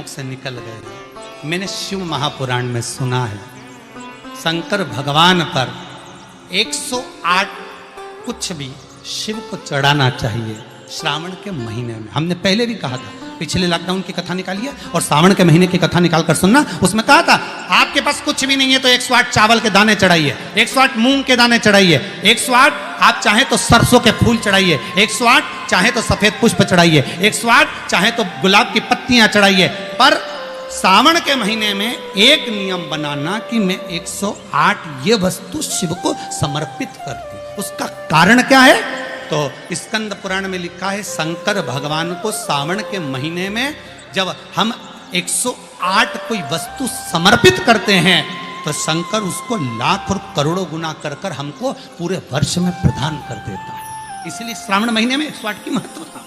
से निकल गए। मैंने शिव महापुराण में सुना है शंकर भगवान पर 108 कुछ भी शिव को चढ़ाना चाहिए श्रावण के महीने में। हमने पहले भी कहा था, पिछले लॉकडाउन की कथा निकालिए और सावन के महीने की कथा निकाल कर सुनना। उसमें कहा था आपके पास कुछ भी नहीं है तो 108 चावल के दाने चढ़ाइए, 108 मूंग के दाने चढ़ाइए, 108 आप चाहे तो सरसों के फूल चढ़ाइए, 108 चाहे तो सफेद पुष्प चढ़ाइए, 108 चाहे तो गुलाब की पत्तियां चढ़ाइए। पर सावन के महीने में एक नियम बनाना कि मैं 108 ये वस्तु शिव को समर्पित करती। उसका कारण क्या है? तो स्कंद पुराण में लिखा है शंकर भगवान को सावन के महीने में जब हम 108 कोई वस्तु समर्पित करते हैं तो शंकर उसको लाख और करोड़ों गुना कर कर हमको पूरे वर्ष में प्रदान कर देता है। इसलिए श्रावण महीने में 108 की महत्वता।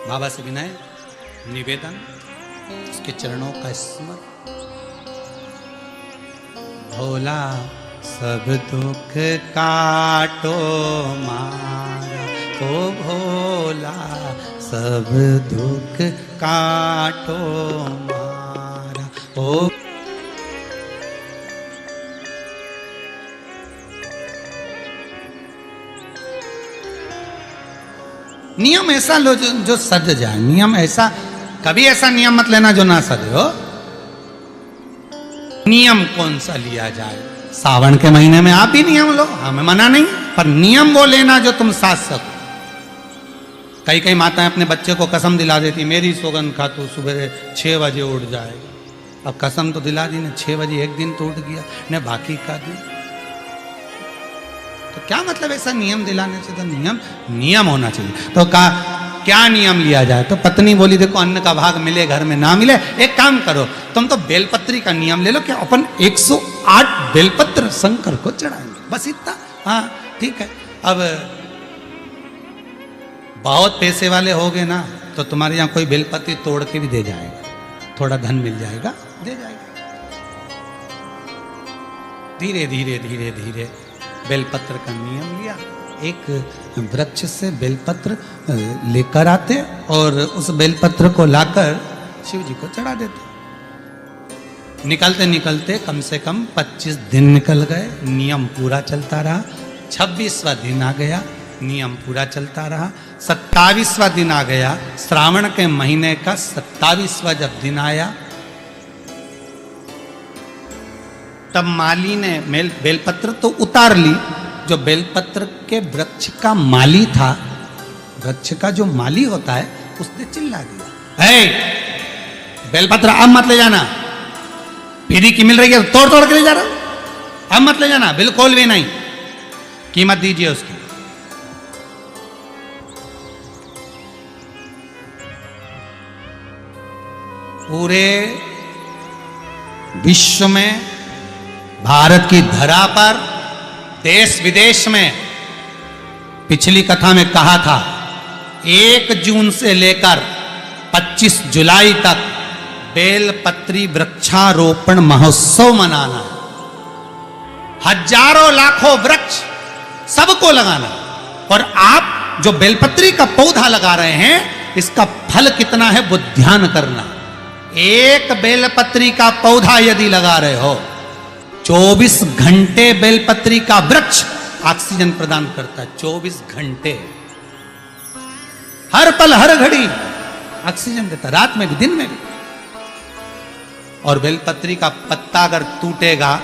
बाबा से विनय निवेदन, उसके चरणों का स्मरण। भोला सब दुख काटो मारा, ओ भोला सब दुख काटो मारा, ओ नियम ऐसा लो जो सज जाए। नियम ऐसा, कभी ऐसा नियम मत लेना जो ना सजे हो। नियम कौन सा लिया जाए? सावन के महीने में आप भी नियम लो, हमें मना नहीं, पर नियम वो लेना जो तुम साथ सको। कई कई माताएं अपने बच्चे को कसम दिला देती, मेरी सौगंध खा तू सुबह 6 बजे उठ जाएगा। अब कसम तो दिला दी ने, 6 बजे एक दिन तो उठ गया ने, बाकी का दिन तो क्या मतलब ऐसा नियम दिलाने से? तो नियम होना चाहिए। तो क्या नियम लिया जाए? तो पत्नी बोली देखो अन्न का भाग मिले घर में ना मिले, एक काम करो तुम तो बेलपत्री का नियम ले लो कि अपन 108 बेलपत्र शंकर को चढ़ाएंगे, बस इतना। हाँ ठीक है। अब बहुत पैसे वाले हो गए ना तो तुम्हारे यहाँ कोई बेलपत्री तोड़ के भी दे जाएगा, थोड़ा धन मिल जाएगा, दे जाएगा। धीरे धीरे धीरे धीरे बेलपत्र का नियम लिया। एक वृक्ष से बेलपत्र लेकर आते और उस बेलपत्र को लाकर शिव जी को चढ़ा देते। निकलते निकलते कम से कम 25 दिन निकल गए, नियम पूरा चलता रहा। 26वां दिन आ गया, नियम पूरा चलता रहा। 27वां दिन आ गया, श्रावण के महीने का 27वां जब दिन आया तब माली ने बेलपत्र तो उतार ली। जो बेलपत्र के वृक्ष का माली था, वृक्ष का जो माली होता है, उसने चिल्ला दिया, बेलपत्र अब मत ले जाना, फ्री की मिल रही है तोड़ तोड़ के ले जा रहा हूं, अब मत ले जाना, बिल्कुल भी नहीं, कीमत दीजिए उसकी। पूरे विश्व में, भारत की धरा पर, देश विदेश में, पिछली कथा में कहा था 1 जून से लेकर 25 जुलाई तक बेलपत्री वृक्षारोपण महोत्सव मनाना। हजारों लाखों वृक्ष सबको लगाना। और आप जो बेलपत्री का पौधा लगा रहे हैं, इसका फल कितना है वो ध्यान करना। एक बेलपत्री का पौधा यदि लगा रहे हो, 24 घंटे बेलपत्री का वृक्ष ऑक्सीजन प्रदान करता है। 24 घंटे, हर पल हर घड़ी ऑक्सीजन देता, रात में भी दिन में भी। और बेलपत्री का पत्ता अगर टूटेगा,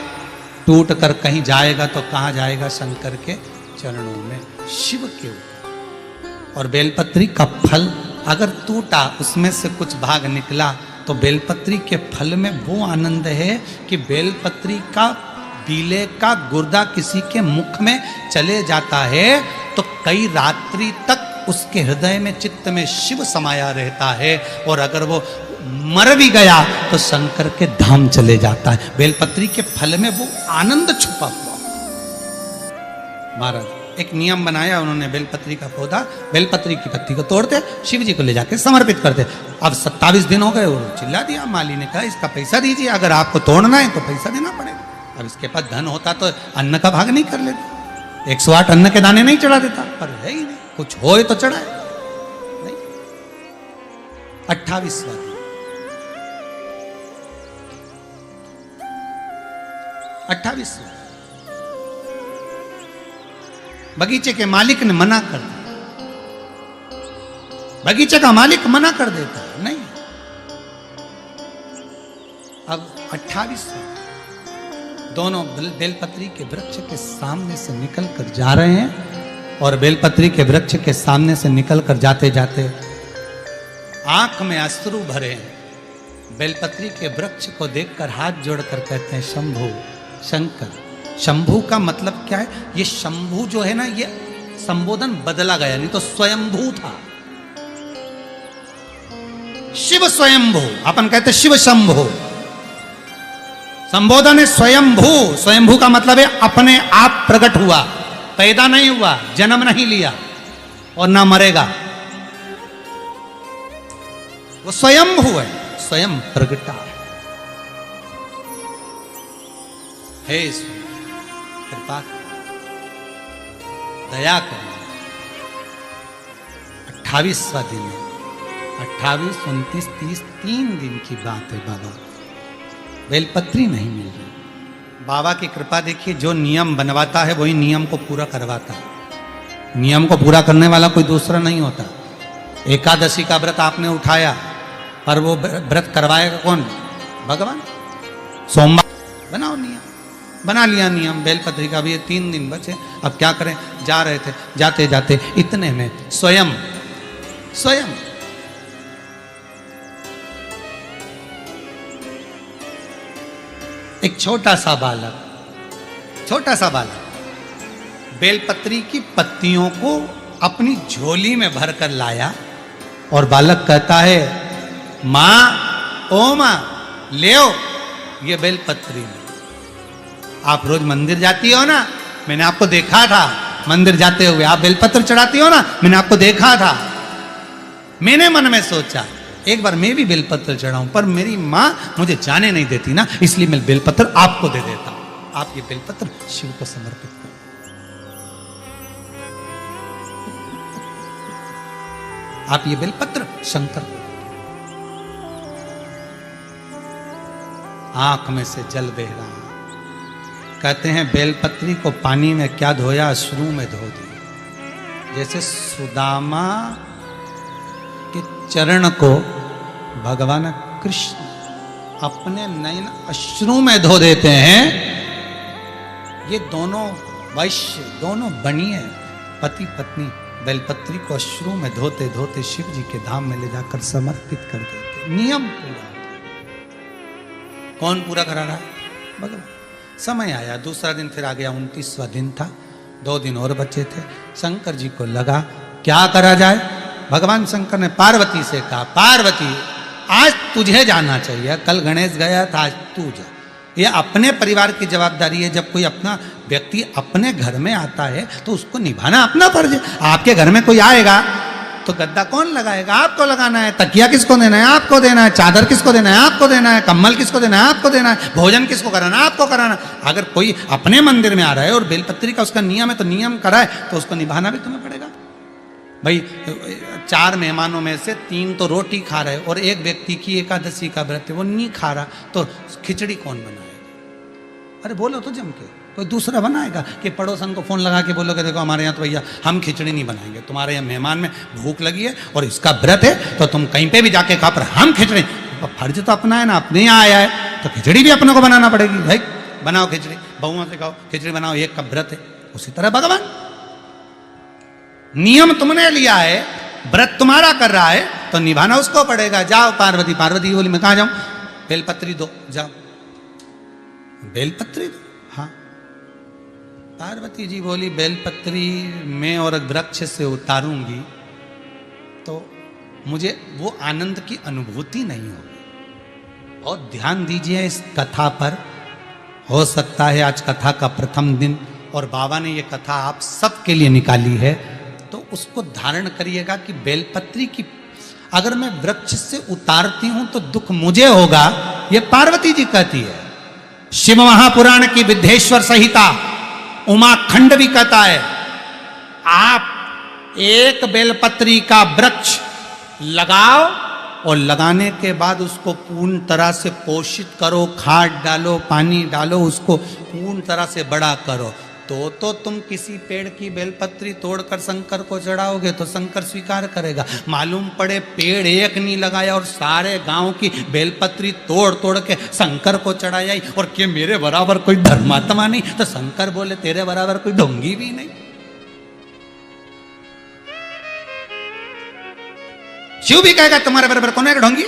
टूट कर कहीं जाएगा तो कहां जाएगा? शंकर के चरणों में, शिव के ऊपर। और बेलपत्री का फल अगर टूटा, उसमें से कुछ भाग निकला, तो बेलपत्री के फल में वो आनंद है कि बेलपत्री का बीले का गुर्दा किसी के मुख में चले जाता है तो कई रात्रि तक उसके हृदय में, चित्त में शिव समाया रहता है। और अगर वो मर भी गया तो शंकर के धाम चले जाता है। बेलपत्री के फल में वो आनंद छुपा हुआ। महाराज एक नियम बनाया उन्होंने, बेलपत्री का पौधा, बेलपत्री की पत्ती को तोड़ते, शिव जी को ले जाके समर्पित करते। अब 27 दिन हो गए और चिल्ला दिया, माली ने कहा इसका पैसा दीजिए, अगर आपको तोड़ना है तो पैसा देना पड़ेगा। अब इसके पास धन होता तो अन्न का भाग नहीं कर लेता, 108 अन्न के दाने नहीं चढ़ा देता, पर है ही नहीं, कुछ हो तो चढ़ाए नहीं। 28वां दिन, 28वां, बगीचे के मालिक ने मना कर दिया। बगीचे का मालिक मना कर देता है, नहीं। अब 28वां, दोनों बेलपत्री के वृक्ष के सामने से निकल कर जा रहे हैं और बेलपत्री के वृक्ष के सामने से निकल कर जाते जाते आंख में अश्रु भरे हैं। बेलपत्री के वृक्ष को देखकर हाथ जोड़कर कहते हैं शंभु, शंकर। शंभु का मतलब क्या है? ये शंभु जो है ना, ये संबोधन बदला गया, नहीं तो स्वयंभू था। शिव स्वयंभू, अपन कहते शिव शंभु। संबोधन है स्वयंभू। स्वयंभू का मतलब है अपने आप प्रकट हुआ, पैदा नहीं हुआ, जन्म नहीं लिया और ना मरेगा। वो स्वयंभू है, स्वयं प्रगटा है। हे कृपा दया करना। 28वां दिन है, 28, 29, 30, 3 दिन की बात है बाबा। बेलपत्री नहीं मिल रही। बाबा की कृपा देखिए, जो नियम बनवाता है वही नियम को पूरा करवाता है। नियम को पूरा करने वाला कोई दूसरा नहीं होता। एकादशी का व्रत आपने उठाया, पर वो व्रत करवाएगा कौन? भगवान। सोमवार बनाओ नियम, बना लिया नियम बेलपत्री का भी। ये 3 दिन बचे, अब क्या करें? जा रहे थे, जाते जाते इतने में स्वयं एक छोटा सा बालक बेलपत्री की पत्तियों को अपनी झोली में भरकर लाया और बालक कहता है, माँ, ओ माँ, ले आओ ये बेलपत्री। आप रोज मंदिर जाती हो ना, मैंने आपको देखा था मंदिर जाते हुए, आप बेलपत्र चढ़ाती हो ना, मैंने आपको देखा था। मैंने मन में सोचा एक बार मैं भी बेलपत्र चढ़ाऊं, पर मेरी माँ मुझे जाने नहीं देती ना, इसलिए मैं बेलपत्र आपको दे देता हूं। आप ये बेलपत्र शिव को समर्पित करो। आप ये बेलपत्र शंकर को। आंख में से जल बह रहा। कहते हैं बेलपत्री को पानी में क्या धोया? अश्रु में धो दिया। जैसे सुदामा के चरण को भगवान कृष्ण अपने नयन अश्रु में धो देते हैं। ये दोनों वैश्य, दोनों बनिए पति पत्नी बेलपत्री को अश्रु में धोते धोते शिव जी के धाम में ले जाकर समर्पित कर देते। नियम पूरा। कौन पूरा करा रहा है? भगवान। समय आया, दूसरा दिन फिर आ गया, 29वां दिन था, 2 दिन और बचे थे। शंकर जी को लगा क्या करा जाए। भगवान शंकर ने पार्वती से कहा, पार्वती आज तुझे जाना चाहिए, कल गणेश गया था, आज तू जा। ये अपने परिवार की जवाबदारी है। जब कोई अपना व्यक्ति अपने घर में आता है तो उसको निभाना अपना फर्ज है। आपके घर में कोई आएगा तो गद्दा कौन लगाएगा? आपको लगाना है। तकिया किसको देना है? आपको देना है। चादर किसको देना है? आपको देना है। कम्बल किसको देना है? आपको देना है। भोजन किसको कराना है? आपको कराना। अगर कोई अपने मंदिर में आ रहा है और बेलपत्री का उसका नियम है, तो नियम कराए तो उसको निभाना भी तुम्हें पड़ेगा। भाई 4 मेहमानों में से 3 तो रोटी खा रहे और एक व्यक्ति की एकादशी का व्रत है, वो नहीं खा रहा, तो खिचड़ी कौन बनाएगा? अरे बोलो तो जम के, कोई दूसरा बनाएगा कि पड़ोसन को फोन लगा के बोलोगे देखो हमारे यहाँ तो भैया हम खिचड़ी नहीं बनाएंगे, तुम्हारे यहाँ मेहमान में भूख लगी है और इसका व्रत है तो तुम कहीं पे भी जाके खा, पर हम खिचड़ी। फर्ज तो अपना है ना, अपने यहाँ आया है तो खिचड़ी भी अपने को बनाना पड़ेगी। भाई बनाओ खिचड़ी, बहुओं से कहो खिचड़ी बनाओ, एक का व्रत है। उसी तरह भगवान, नियम तुमने लिया है, व्रत तुम्हारा कर रहा है तो निभाना उसको पड़ेगा। जाओ पार्वती। पार्वती बोली मैं कहाँ जाऊं? बेलपत्री दो, जाओ बेलपत्री दो। हाँ, पार्वती जी बोली बेलपत्री मैं और वृक्ष से उतारूंगी तो मुझे वो आनंद की अनुभूति नहीं होगी। और ध्यान दीजिए इस कथा पर। हो सकता है आज कथा का प्रथम दिन और बाबा ने ये कथा आप सबके लिए निकाली है, तो उसको धारण करिएगा कि बेलपत्री की अगर मैं वृक्ष से उतारती हूं तो दुख मुझे होगा, ये पार्वती जी कहती है। शिव महापुराण की विद्धेश्वर संहिता उमाखंड भी कहता है, आप एक बेलपत्री का वृक्ष लगाओ और लगाने के बाद उसको पूर्ण तरह से पोषित करो, खाद डालो, पानी डालो, उसको पूर्ण तरह से बड़ा करो, तो तुम किसी पेड़ की बेलपत्री तोड़कर शंकर को चढ़ाओगे तो शंकर स्वीकार करेगा। मालूम पड़े पेड़ एक नहीं लगाया और सारे गांव की बेलपत्री तोड़ तोड़ के शंकर को चढ़ाया, और कि मेरे बराबर कोई धर्मात्मा नहीं, तो शंकर बोले तेरे बराबर कोई ढोंगी भी नहीं। शिव भी कहेगा तुम्हारे बराबर कौन है ढोंगी,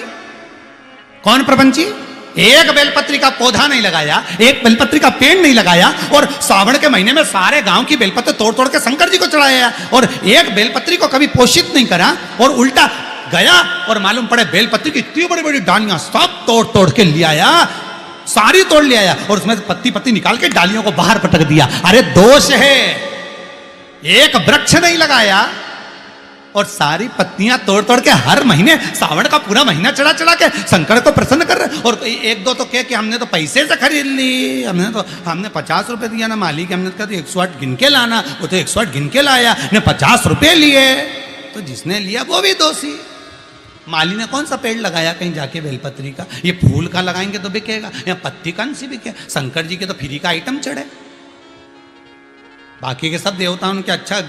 कौन प्रपंची। एक बेलपत्री का पौधा नहीं लगाया, एक बेलपत्री का पेड़ नहीं लगाया, और सावन के महीने में सारे गांव की बेलपत्री तोड़ तोड़ के शंकर जी को चढ़ाया, और एक बेलपत्री को कभी पोषित नहीं करा, और उल्टा गया और मालूम पड़े बेलपत्री की इतनी बड़ी बड़ी डालियां सब तोड़ तोड़ के ले आया, सारी तोड़ ले आया, और उसमें पत्ती पत्ती निकाल के डालियों को बाहर पटक दिया। अरे दोष है, एक वृक्ष नहीं लगाया और सारी पत्तियां तोड़ तोड़ के हर महीने सावन का पूरा महीना चढ़ा चढ़ा के शंकर को प्रसन्न कर रहे। और एक दो तो कह कि हमने तो पैसे से खरीद ली, हमने 50 रुपए दिया ना मालिक, हमने कहा 108 गिन के लाना, वो तो 108 गिन के लाया, ने 50 रुपए लिए, तो जिसने लिया वो भी दोषी। माली ने कौन सा पेड़ लगाया कहीं जाके बेलपत्री का, ये फूल का लगाएंगे तो बिकेगा, या पत्ती कौन सी बिके, शंकर जी के तो फ्री का आइटम चढ़े, बाकी के सब देवता उनके अच्छा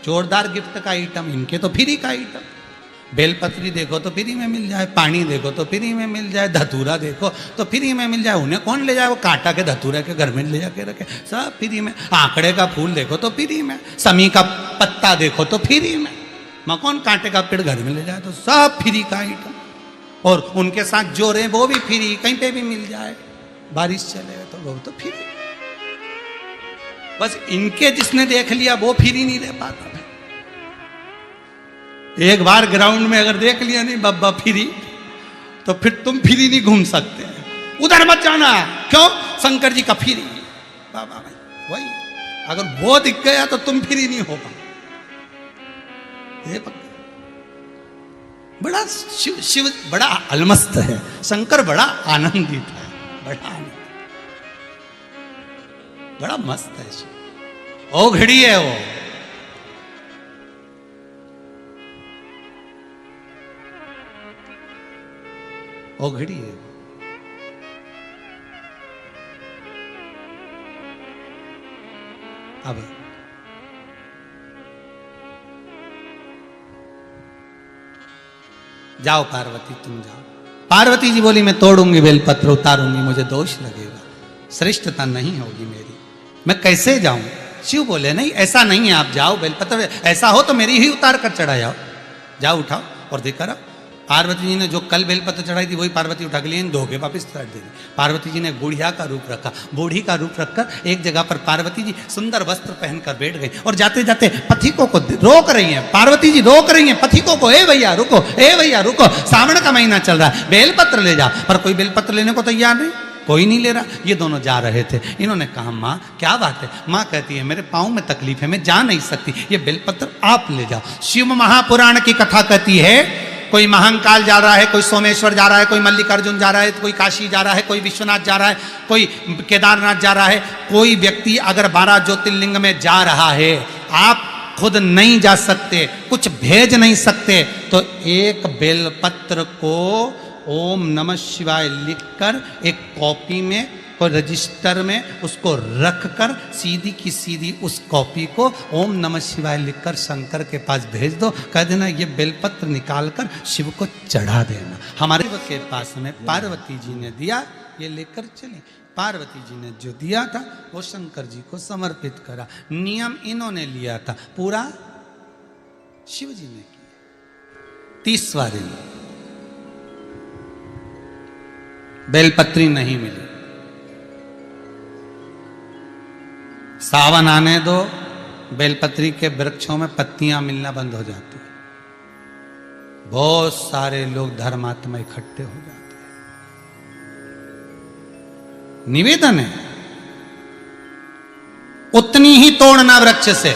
जोरदार गिफ्ट का आइटम, इनके तो फ्री का आइटम। बेलपत्री देखो तो फ्री में मिल जाए, पानी देखो तो फ्री में मिल जाए, धतूरा देखो तो फ्री में मिल जाए, उन्हें कौन ले जाए, वो कांटा के धतूरे के घर में ले जाके रखे, सब फ्री में। आंकड़े का फूल देखो तो फ्री में, समी का पत्ता देखो तो फ्री में, कौन कांटे का पेड़ घर में ले जाए, तो सब फ्री का आइटम। और उनके साथ जो रहे वो भी फ्री, कहीं पे भी मिल जाए, बारिश चले तो वो तो फ्री। बस इनके जिसने देख लिया वो फ्री नहीं दे पाता। एक बार ग्राउंड में अगर देख लिया नहीं बब्बा फ्री, तो फिर तुम फ्री नहीं घूम सकते, उधर मत जाना, क्यों, शंकर जी का फ्री। बाबा भाई वही, अगर वो दिख गया तो तुम फ्री नहीं हो पाओ। बड़ा शिव बड़ा अलमस्त है, शंकर बड़ा आनंदित है, बड़ा आनंद, बड़ा मस्त है शिव, ओ घड़ी है वो। ओ घड़ी है। अब जाओ पार्वती तुम जाओ। पार्वती जी बोली मैं तोड़ूंगी बेलपत्र, उतारूंगी, मुझे दोष लगेगा, श्रेष्ठता नहीं होगी मेरी, मैं कैसे जाऊं। शिव बोले नहीं ऐसा नहीं है, आप जाओ, बेलपत्र ऐसा हो तो मेरी ही उतार कर चढ़ा जाओ, जाओ उठाओ और देखा रहा। पार्वती जी ने जो कल बेलपत्र चढ़ाई थी वही पार्वती उठा के लिए धो के वापिस चढ़ दी। पार्वती जी ने बुढ़िया का रूप रखा, बूढ़ी का रूप रखकर एक जगह पर पार्वती जी सुंदर वस्त्र पहनकर बैठ गई और जाते जाते पथिकों को रोक रही हैं। पार्वती जी रोक रही हैं पथिकों को, ए भैया रुको, ए भैया रुको, सावन का महीना चल रहा है, बेलपत्र ले जा। पर कोई बेलपत्र लेने को तैयार नहीं, कोई नहीं ले रहा। ये दोनों जा रहे थे, इन्होंने कहा माँ क्या बात है। माँ कहती है मेरे पाँव में तकलीफ है, मैं जा नहीं सकती, ये बेलपत्र आप ले जाओ। शिव महापुराण की कथा कहती है कोई महाकाल जा रहा है, कोई सोमेश्वर जा रहा है, कोई मल्लिकार्जुन जा रहा है, कोई काशी जा रहा है, कोई विश्वनाथ जा रहा है, कोई केदारनाथ जा रहा है। कोई व्यक्ति अगर 12 ज्योतिर्लिंग में जा रहा है, आप खुद नहीं जा सकते, कुछ भेज नहीं सकते, तो एक बेलपत्र को ओम नमः शिवाय लिखकर एक कॉपी में और रजिस्टर में उसको रखकर सीधी की सीधी उस कॉपी को ओम नमः शिवाय लिखकर शंकर के पास भेज दो। कह देना ये बेलपत्र निकालकर शिव को चढ़ा देना। हमारे के पास में पार्वती जी ने दिया, ये लेकर चले। पार्वती जी ने जो दिया था वो शंकर जी को समर्पित करा। नियम इन्होंने लिया था, पूरा शिव जी ने किया। 30वां दिन बेलपत्री नहीं मिली। सावन आने दो, बेलपत्री के वृक्षों में पत्तियां मिलना बंद हो जाती है। बहुत सारे लोग धर्मात्मा इकट्ठे हो जाते हैं। निवेदन है उतनी ही तोड़ना वृक्ष से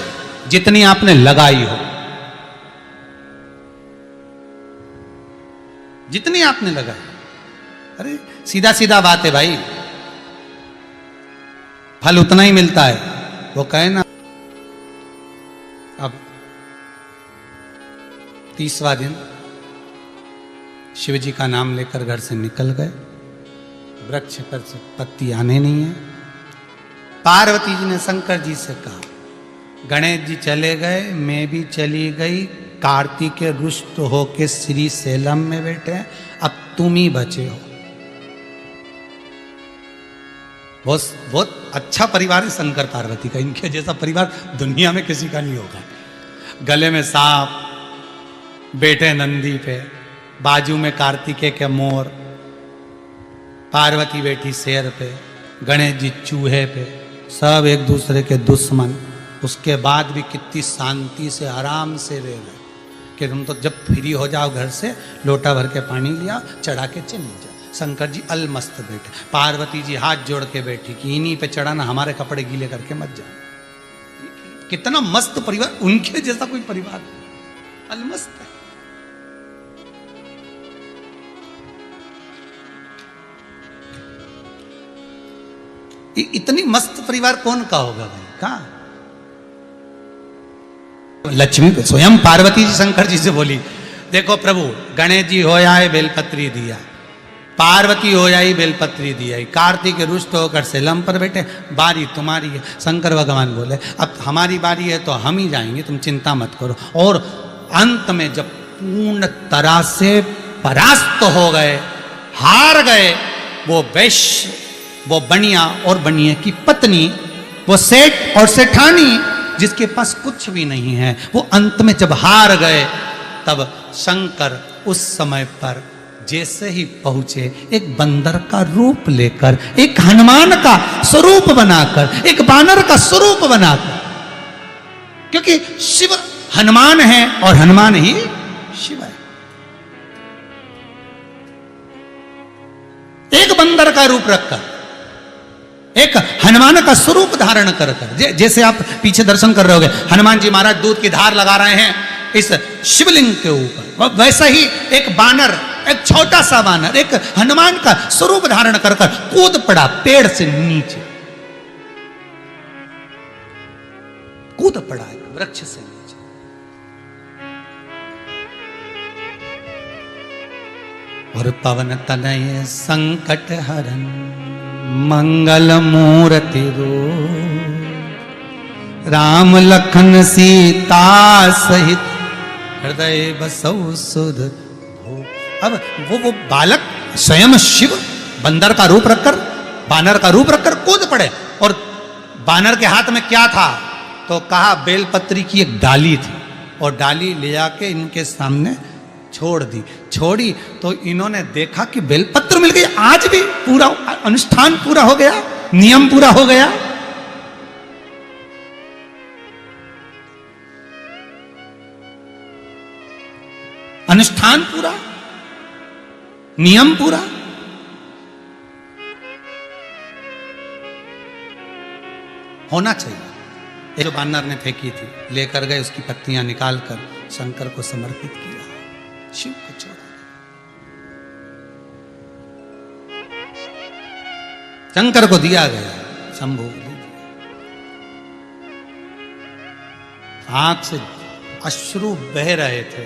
जितनी आपने लगाई हो, जितनी आपने लगाई। अरे सीधा सीधा बात है भाई, फल उतना ही मिलता है। वो कहे ना, अब 30वां दिन शिव जी का नाम लेकर घर से निकल गए, वृक्ष पर से पत्ती आने नहीं है। पार्वती जी ने शंकर जी से कहा, गणेश जी चले गए, मैं भी चली गई, कार्तिक के रुष्ट होके श्री सेलम में बैठे हैं, अब तुम ही बचे हो। बहुत अच्छा परिवार है शंकर पार्वती का, इनके जैसा परिवार दुनिया में किसी का नहीं होगा। गले में सांप, बैठे नंदी पे, बाजू में कार्तिकेय के मोर, पार्वती बैठी शेर पे, गणेश जी चूहे पे, सब एक दूसरे के दुश्मन। उसके बाद भी कितनी शांति से आराम से रह रहे कि तुम तो जब फ्री हो जाओ घर से, लोटा भर के पानी लिया, चढ़ा के चली जाओ। शंकर जी अलमस्त बैठे, पार्वती जी हाथ जोड़ के बैठी कि इन्हीं पे चढ़ाना, हमारे कपड़े गीले करके मत जाओ। कितना मस्त परिवार, उनके जैसा कोई परिवार अलमस्त है। इतनी मस्त परिवार कौन का होगा भाई? कहा लक्ष्मी स्वयं पार्वती जी शंकर जी से बोली, देखो प्रभु, गणेश जी हो आए बेलपत्री दिया, पार्वती हो आई बेलपत्री दिया, कार्तिक रुष्ट होकर सेलम पर बैठे, बारी तुम्हारी है। शंकर भगवान बोले, अब हमारी बारी है तो हम ही जाएंगे, तुम चिंता मत करो। और अंत में जब पूर्ण तरह से परास्त हो गए, हार गए, वो वैश्य, वो बनिया और बनिया की पत्नी, वो सेठ और सेठानी जिसके पास कुछ भी नहीं है, वो अंत में जब हार गए, तब शंकर उस समय पर जैसे ही पहुंचे, एक बंदर का रूप लेकर, एक हनुमान का स्वरूप बनाकर, एक बानर का स्वरूप बनाकर, क्योंकि शिव हनुमान है और हनुमान ही शिव है। एक बंदर का रूप रखकर, एक हनुमान का स्वरूप धारण कर कर, जैसे आप पीछे दर्शन कर रहे होगे, हनुमान जी महाराज दूध की धार लगा रहे हैं इस शिवलिंग के ऊपर, वैसा ही एक बानर, एक छोटा सा बानर, एक हनुमान का स्वरूप धारण कर कर कूद पड़ा पेड़ से नीचे, कूद पड़ा एक वृक्ष से नीचे। और पवन तनय संकट हरन मंगल मूर्ति रो, राम लखन सीता सहित हृदय बसौ सुध हो। अब वो बालक स्वयं शिव बंदर का रूप रखकर, बानर का रूप रखकर कूद पड़े। और बानर के हाथ में क्या था? तो कहा बेलपत्री की एक डाली थी, और डाली ले जाके इनके सामने छोड़ दी। छोड़ी तो इन्होंने देखा कि बेलपत्र मिल गई। आज भी पूरा अनुष्ठान पूरा हो गया, नियम पूरा हो गया। अनुष्ठान पूरा, नियम पूरा। होना चाहिए। जो बानर ने फेंकी थी लेकर गए, उसकी पत्तियां निकालकर शंकर को समर्पित किया, शिव को छोड़ा। शंकर को दिया गया, शंभु आंख से अश्रु बह रहे थे।